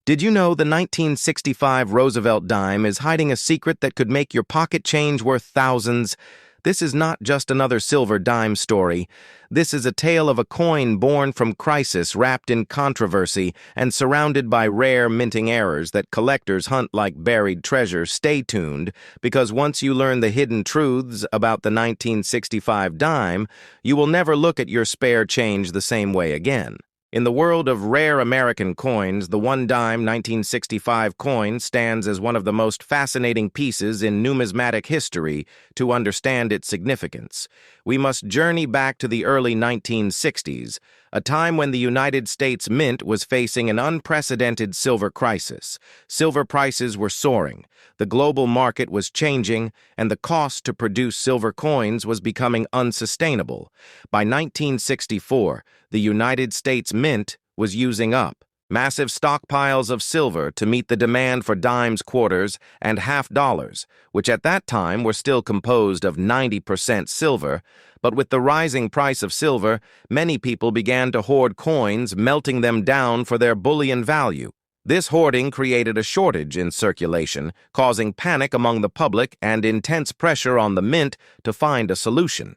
Did you know the 1965 Roosevelt dime is hiding a secret that could make your pocket change worth thousands? This is not just another silver dime story. This is a tale of a coin born from crisis, wrapped in controversy, and surrounded by rare minting errors that collectors hunt like buried treasure. Stay tuned, because once you learn the hidden truths about the 1965 dime, you will never look at your spare change the same way again. In the world of rare American coins, the one-dime 1965 coin stands as one of the most fascinating pieces in numismatic history. To understand its significance, we must journey back to the early 1960s, a time when the United States Mint was facing an unprecedented silver crisis. Silver prices were soaring, the global market was changing, and the cost to produce silver coins was becoming unsustainable. By 1964, the United States Mint was using up massive stockpiles of silver to meet the demand for dimes, quarters, and half dollars, which at that time were still composed of 90% silver. But with the rising price of silver, many people began to hoard coins, melting them down for their bullion value. This hoarding created a shortage in circulation, causing panic among the public and intense pressure on the mint to find a solution.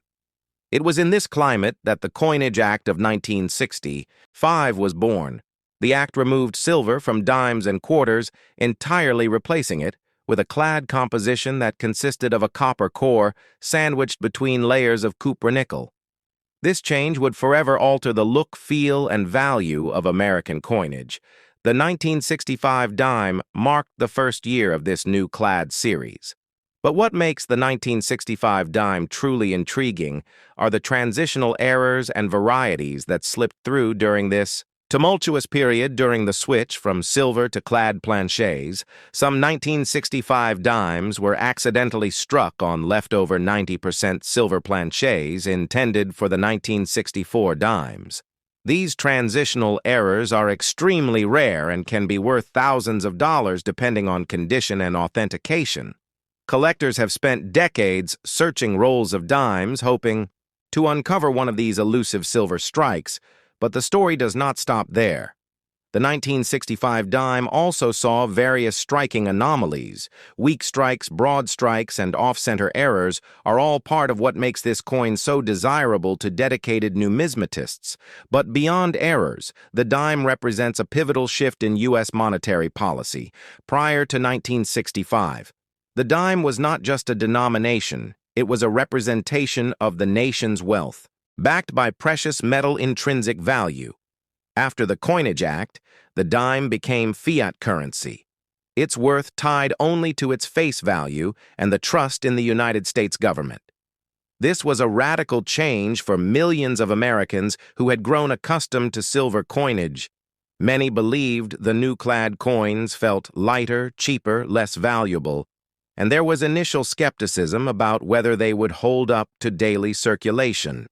It was in this climate that the Coinage Act of 1965 was born. The act removed silver from dimes and quarters, entirely replacing it with a clad composition that consisted of a copper core sandwiched between layers of cupronickel. This change would forever alter the look, feel, and value of American coinage. The 1965 dime marked the first year of this new clad series. But what makes the 1965 dime truly intriguing are the transitional errors and varieties that slipped through during this tumultuous period. During the switch from silver to clad planchets, some 1965 dimes were accidentally struck on leftover 90% silver planchets intended for the 1964 dimes. These transitional errors are extremely rare and can be worth thousands of dollars depending on condition and authentication. Collectors have spent decades searching rolls of dimes, hoping to uncover one of these elusive silver strikes, but the story does not stop there. The 1965 dime also saw various striking anomalies. Weak strikes, broad strikes, and off-center errors are all part of what makes this coin so desirable to dedicated numismatists. But beyond errors, the dime represents a pivotal shift in U.S. monetary policy. Prior to 1965, the dime was not just a denomination, it was a representation of the nation's wealth, backed by precious metal intrinsic value. After the Coinage Act, the dime became fiat currency, its worth tied only to its face value and the trust in the United States government. This was a radical change for millions of Americans who had grown accustomed to silver coinage. Many believed the new clad coins felt lighter, cheaper, less valuable, and there was initial skepticism about whether they would hold up to daily circulation.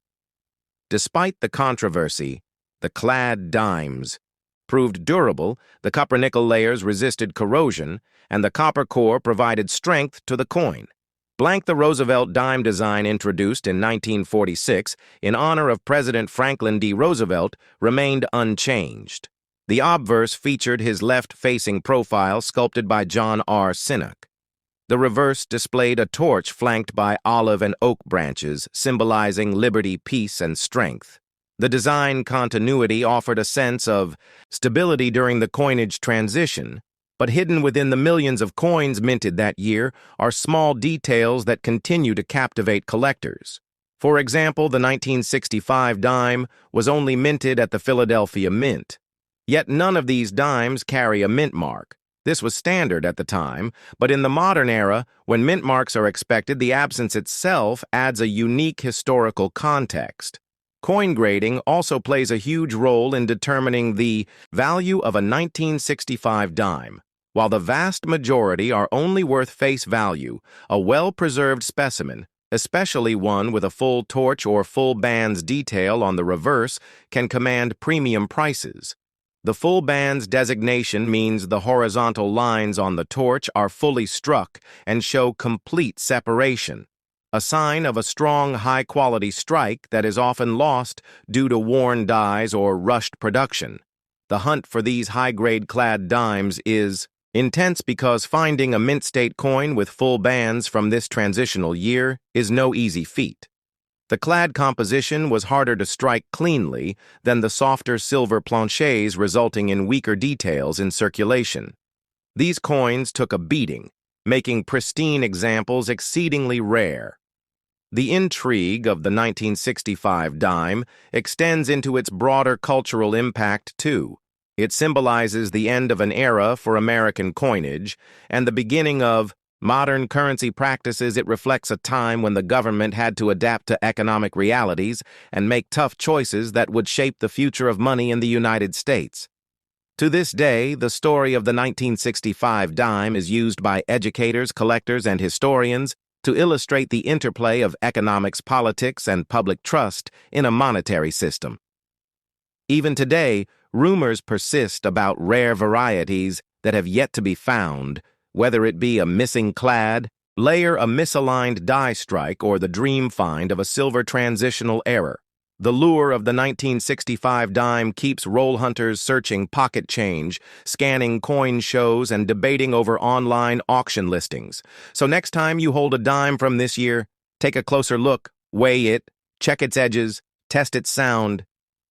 Despite the controversy, the clad dimes proved durable, the copper-nickel layers resisted corrosion, and the copper core provided strength to the coin. The Roosevelt dime design, introduced in 1946 in honor of President Franklin D. Roosevelt, remained unchanged. The obverse featured his left-facing profile sculpted by John R. Sinnock. The reverse displayed a torch flanked by olive and oak branches, symbolizing liberty, peace, and strength. The design continuity offered a sense of stability during the coinage transition, but hidden within the millions of coins minted that year are small details that continue to captivate collectors. For example, the 1965 dime was only minted at the Philadelphia Mint. Yet none of these dimes carry a mint mark. This was standard at the time, but in the modern era, when mint marks are expected, the absence itself adds a unique historical context. Coin grading also plays a huge role in determining the value of a 1965 dime. While the vast majority are only worth face value, a well-preserved specimen, especially one with a full torch or full bands detail on the reverse, can command premium prices. The full bands designation means the horizontal lines on the torch are fully struck and show complete separation, a sign of a strong, high-quality strike that is often lost due to worn dies or rushed production. The hunt for these high-grade clad dimes is intense because finding a mint-state coin with full bands from this transitional year is no easy feat. The clad composition was harder to strike cleanly than the softer silver planchets, resulting in weaker details in circulation. These coins took a beating, making pristine examples exceedingly rare. The intrigue of the 1965 dime extends into its broader cultural impact, too. It symbolizes the end of an era for American coinage and the beginning of modern currency practices. It reflects a time when the government had to adapt to economic realities and make tough choices that would shape the future of money in the United States. To this day, the story of the 1965 dime is used by educators, collectors, and historians to illustrate the interplay of economics, politics, and public trust in a monetary system. Even today, rumors persist about rare varieties that have yet to be found, whether it be a missing clad, layer, a misaligned die strike, or the dream find of a silver transitional error. The lure of the 1965 dime keeps roll hunters searching pocket change, scanning coin shows, and debating over online auction listings. So next time you hold a dime from this year, take a closer look, weigh it, check its edges, test its sound.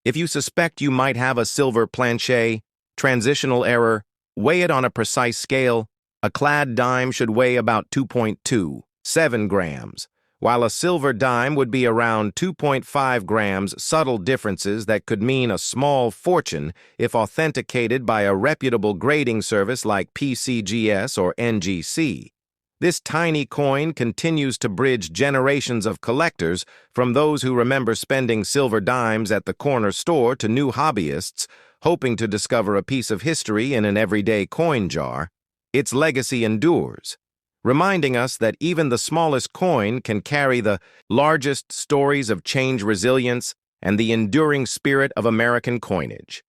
If you suspect you might have a silver planchet, transitional error, weigh it on a precise scale. A clad dime should weigh about 2.27 grams. While a silver dime would be around 2.5 grams, subtle differences that could mean a small fortune if authenticated by a reputable grading service like PCGS or NGC. This tiny coin continues to bridge generations of collectors, from those who remember spending silver dimes at the corner store to new hobbyists hoping to discover a piece of history in an everyday coin jar. Its legacy endures, reminding us that even the smallest coin can carry the largest stories of change, resilience, and the enduring spirit of American coinage.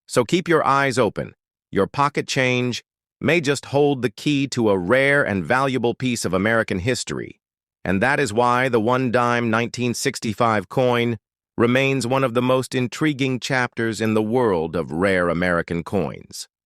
So keep your eyes open. Your pocket change may just hold the key to a rare and valuable piece of American history, and that is why the one-dime 1965 coin remains one of the most intriguing chapters in the world of rare American coins.